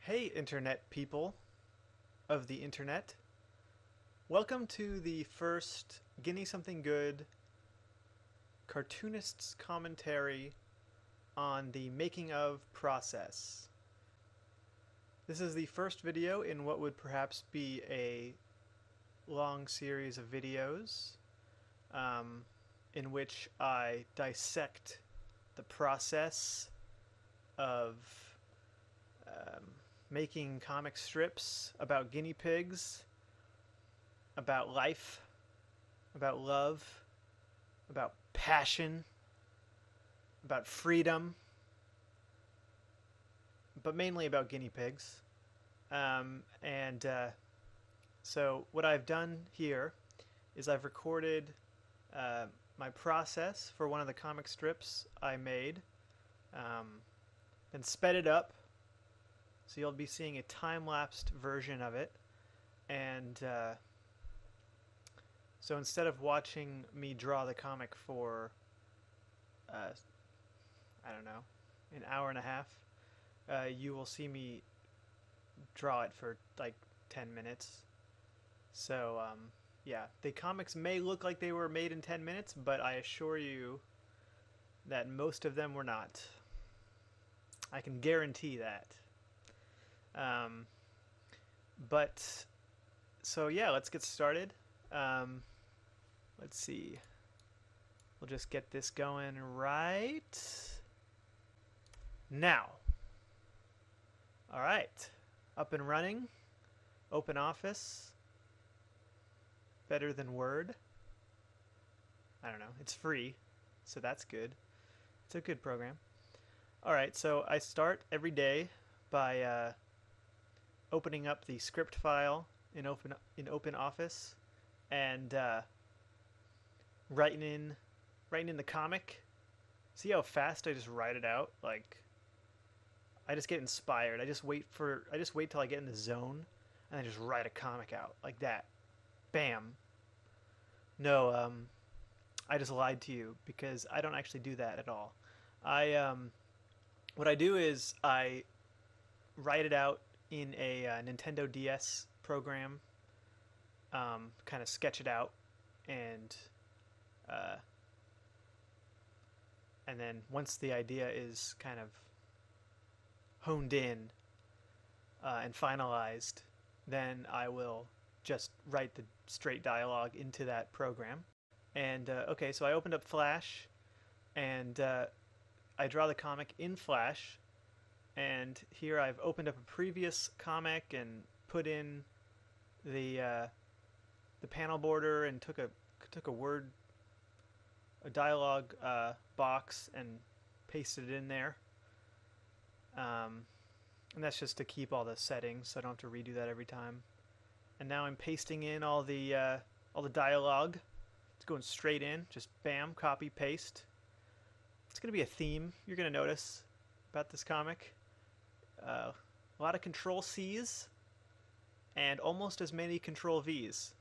Hey, internet people of the internet. Welcome to the first Guinea Something Good Cartoonist's commentary on the making of process. This is the first video in what would perhaps be a long series of videos in which I dissect the process of making comic strips about guinea pigs, about life, about love, about passion, about freedom, but mainly about guinea pigs. So what I've done here is I've recorded my process for one of the comic strips I made, then sped it up. So you'll be seeing a time-lapsed version of it. And so instead of watching me draw the comic for, I don't know, an hour and a half, you will see me draw it for like 10 minutes. So, yeah, the comics may look like they were made in 10 minutes, but I assure you that most of them were not. I can guarantee that. So yeah, let's get started. Let's see. We'll just get this going right now. All right, up and running. Open Office. Better than Word. I don't know. It's free, so that's good. It's a good program. All right, so I start every day by opening up the script file in Open Office and writing in the comic. See how fast I just write it out? Like, I just get inspired. I just wait till I get in the zone and I just write a comic out like that. Bam. No, I just lied to you because I don't actually do that at all. What I do is I write it out in a Nintendo DS program, kind of sketch it out, and then once the idea is kind of honed in and finalized, then I will just write the straight dialogue into that program. And okay, so I opened up Flash, and I draw the comic in Flash. And here I've opened up a previous comic and put in the panel border and took a dialogue box and pasted it in there. And that's just to keep all the settings, so I don't have to redo that every time. And now I'm pasting in all the dialogue. It's going straight in, just bam, copy, paste. It's gonna be a theme you're gonna notice about this comic. A lot of Control C's and almost as many Control V's.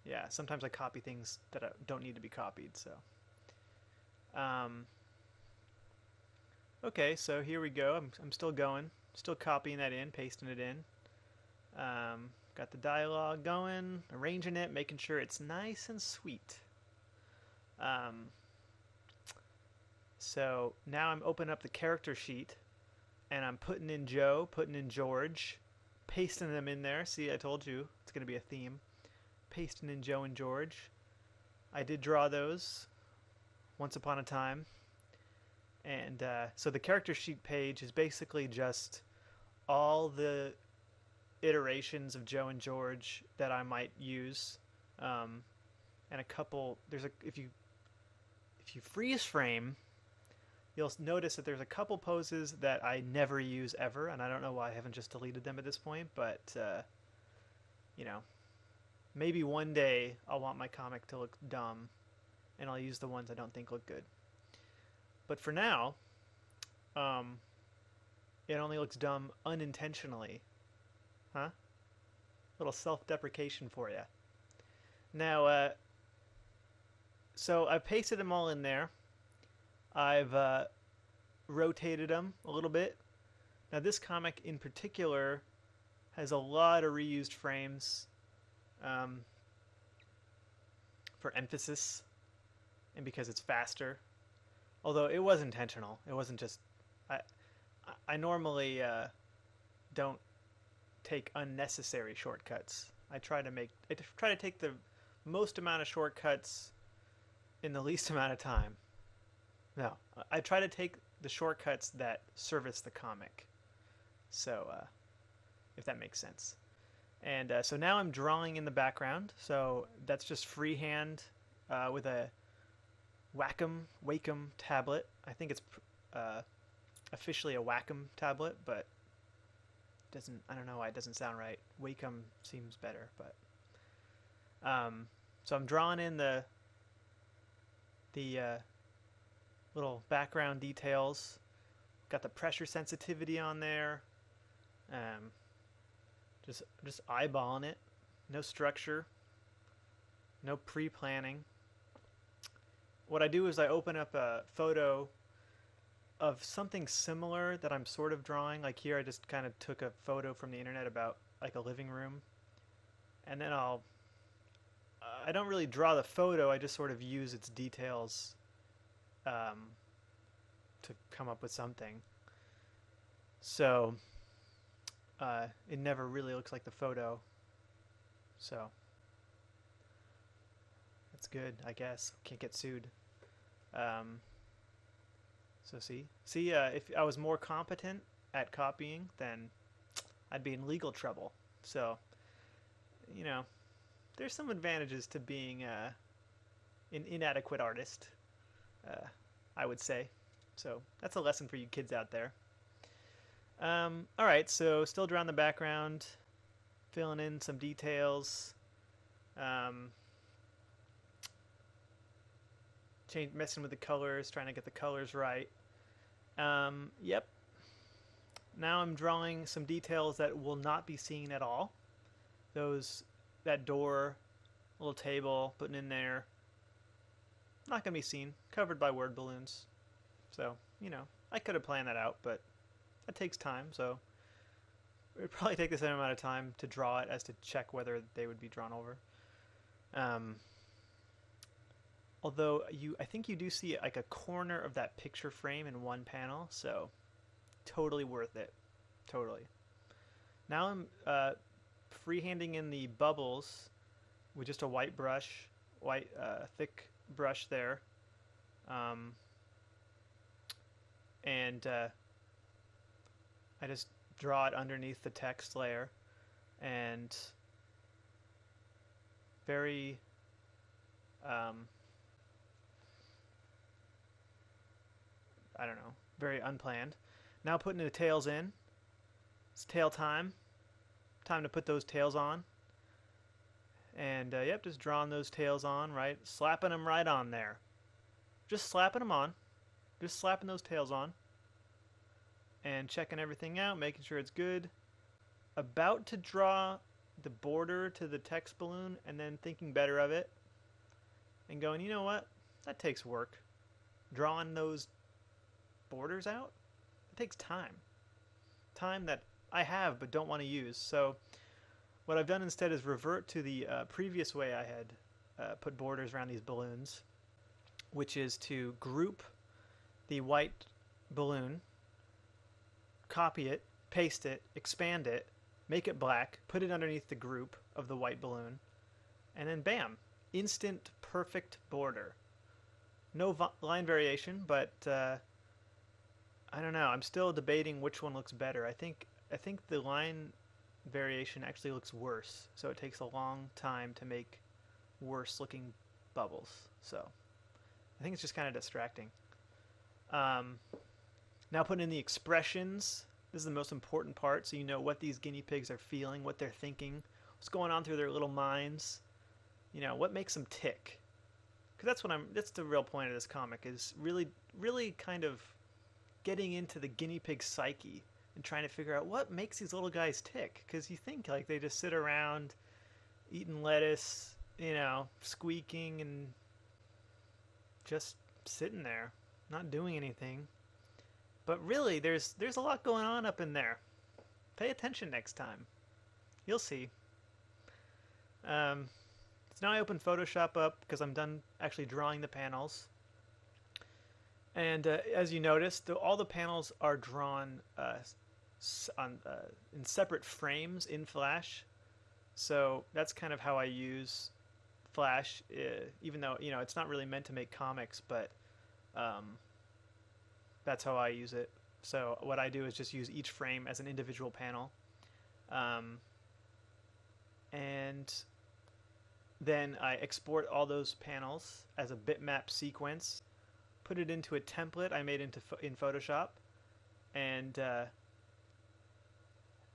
Yeah, sometimes I copy things that don't need to be copied. So, okay, so here we go. I'm still going, still copying that in, pasting it in. Got the dialogue going, arranging it, making sure it's nice and sweet. So now I'm opening up the character sheet and I'm putting in Joe, putting in George, pasting them in there. See, I told you it's going to be a theme. Pasting in Joe and George. I did draw those once upon a time. And so the character sheet page is basically just all the iterations of Joe and George that I might use. And a couple, if you freeze frame, you'll notice that there's a couple poses that I never use ever, and I don't know why I haven't just deleted them at this point, but, you know, maybe one day I'll want my comic to look dumb, and I'll use the ones I don't think look good. But for now, it only looks dumb unintentionally. Huh? Little self-deprecation for you. Now, so I've pasted them all in there. I've rotated them a little bit, Now this comic in particular has a lot of reused frames um, for emphasis and because it's faster. Although it was intentional. It wasn't just... I, I normally don't take unnecessary shortcuts. I try to take the most amount of shortcuts in the least amount of time. No, I try to take the shortcuts that service the comic. So, if that makes sense. And so now I'm drawing in the background. So that's just freehand with a Wacom tablet. I think it's officially a Wacom tablet, but I don't know why it doesn't sound right. Wacom seems better, but so I'm drawing in the little background details. Got the pressure sensitivity on there. Just eyeballing it. No structure. No pre-planning. What I do is I open up a photo of something similar that I'm sort of drawing. Like here I just kind of took a photo from the internet about like a living room. And then I don't really draw the photo, I just sort of use its details to come up with something. So it never really looks like the photo. So that's good, I guess. Can't get sued. So see, if I was more competent at copying, then I'd be in legal trouble. So, you know, there's some advantages to being an inadequate artist, I would say. So that's a lesson for you kids out there. All right, so still drawing the background, filling in some details. Messing with the colors, trying to get the colors right. Yep. Now I'm drawing some details that will not be seen at all. That door, little table, putting in there. Not gonna be seen. Covered by word balloons. So, you know, I could have planned that out, but that takes time, so it would probably take the same amount of time to draw it as to check whether they would be drawn over. Although I think you do see like a corner of that picture frame in one panel, so totally worth it. Totally. Now I'm freehanding in the bubbles with just a white brush, thick brush there. And I just draw it underneath the text layer, and very I don't know, very unplanned. Now putting the tails in. It's tail time. Time to put those tails on. And yep, just drawing those tails on, right? Slapping them right on there. Just slapping them on. Just slapping those tails on. And checking everything out, making sure it's good. About to draw the border to the text balloon, and then thinking better of it. And going, you know what? That takes work. Drawing those borders out, it takes time. Time that I have but don't want to use. So what I've done instead is revert to the previous way I had put borders around these balloons, which is to group the white balloon, copy it, paste it, expand it, make it black, put it underneath the group of the white balloon, and then bam, instant perfect border. No line variation, but I don't know. I'm still debating which one looks better. I think the line variation actually looks worse, so it takes a long time to make worse looking bubbles. So I think it's just kind of distracting. Now putting in the expressions. This is the most important part, so you know what these guinea pigs are feeling, what they're thinking, what's going on through their little minds. You know, what makes them tick. Because that's the real point of this comic, is really, really kind of getting into the guinea pig psyche and trying to figure out what makes these little guys tick. Because you think like they just sit around eating lettuce, you know, squeaking and just sitting there, not doing anything. But really, there's a lot going on up in there. Pay attention next time. You'll see. So now I open Photoshop up because I'm done actually drawing the panels. And as you notice, all the panels are drawn in separate frames in Flash. So that's kind of how I use Flash, even though it's not really meant to make comics, but that's how I use it. So what I do is just use each frame as an individual panel, and then I export all those panels as a bitmap sequence, put it into a template I made in Photoshop, and I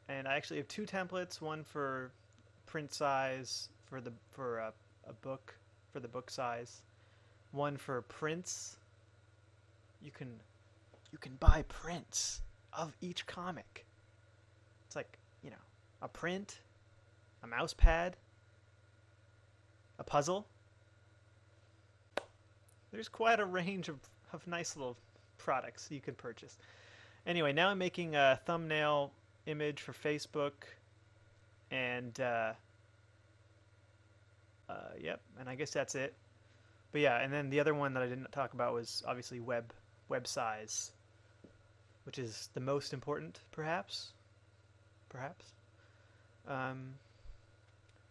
actually have two templates: one for print size for a book, for the book size, one for prints. You can buy prints of each comic. It's like, a print, a mouse pad, a puzzle. There's quite a range of nice little products you can purchase. Anyway, now I'm making a thumbnail image for Facebook, and yep, and I guess that's it. But yeah, and then the other one that I didn't talk about was obviously web size, which is the most important, perhaps.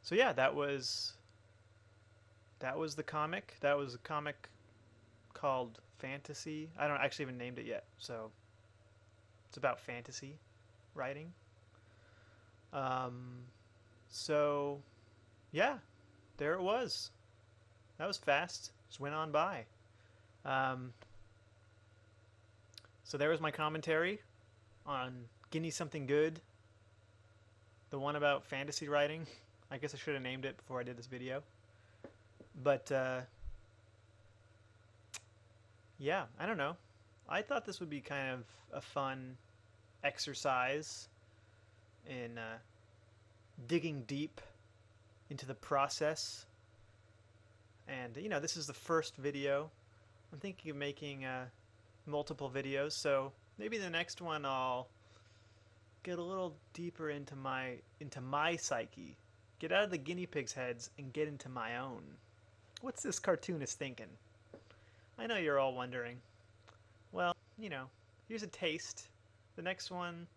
So yeah, that was the comic. That was a comic called Fantasy. I don't actually even named it yet, so it's about fantasy writing. So yeah, there it was. That was fast. Just went on by. So there was my commentary on Guinea Something Good, the one about fantasy writing. I guess I should have named it before I did this video. But yeah, I don't know. I thought this would be kind of a fun exercise in digging deep into the process. And this is the first video. I'm thinking of making multiple videos, so maybe the next one I'll get a little deeper into my psyche, get out of the guinea pigs' heads and get into my own. What's this cartoonist thinking? I know you're all wondering. Well, here's a taste. The next one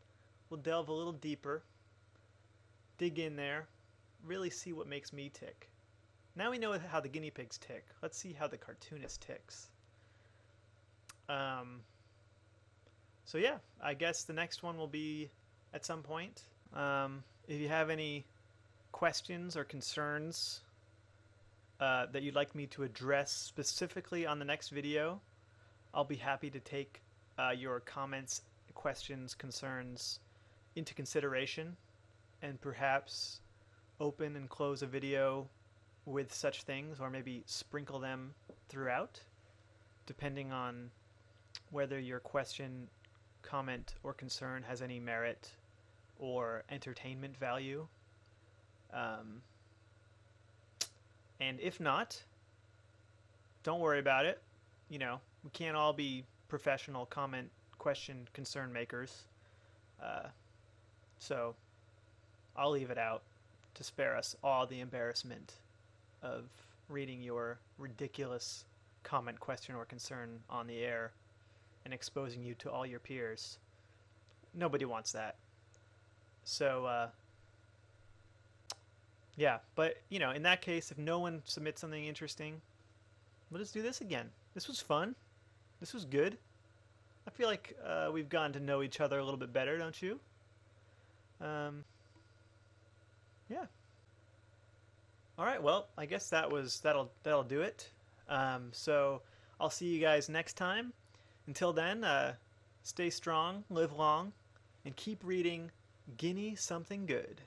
will delve a little deeper, dig in there, really see what makes me tick. Now we know how the guinea pigs tick. Let's see how the cartoonist ticks. So yeah, I guess the next one will be at some point. If you have any questions or concerns that you'd like me to address specifically on the next video, I'll be happy to take your comments, questions, concerns into consideration, and perhaps open and close a video with such things, or maybe sprinkle them throughout, depending on whether your question, comment, or concern has any merit or entertainment value. And if not, don't worry about it. We can't all be professional comment, question, concern makers. So I'll leave it out to spare us all the embarrassment of reading your ridiculous comment, question, or concern on the air and exposing you to all your peers. Nobody wants that. So, yeah, but, in that case, if no one submits something interesting, we'll just do this again. This was fun. This was good. I feel like we've gotten to know each other a little bit better, don't you? Yeah. All right, well, I guess that'll do it. So I'll see you guys next time. Until then, stay strong, live long, and keep reading Guinea Something Good.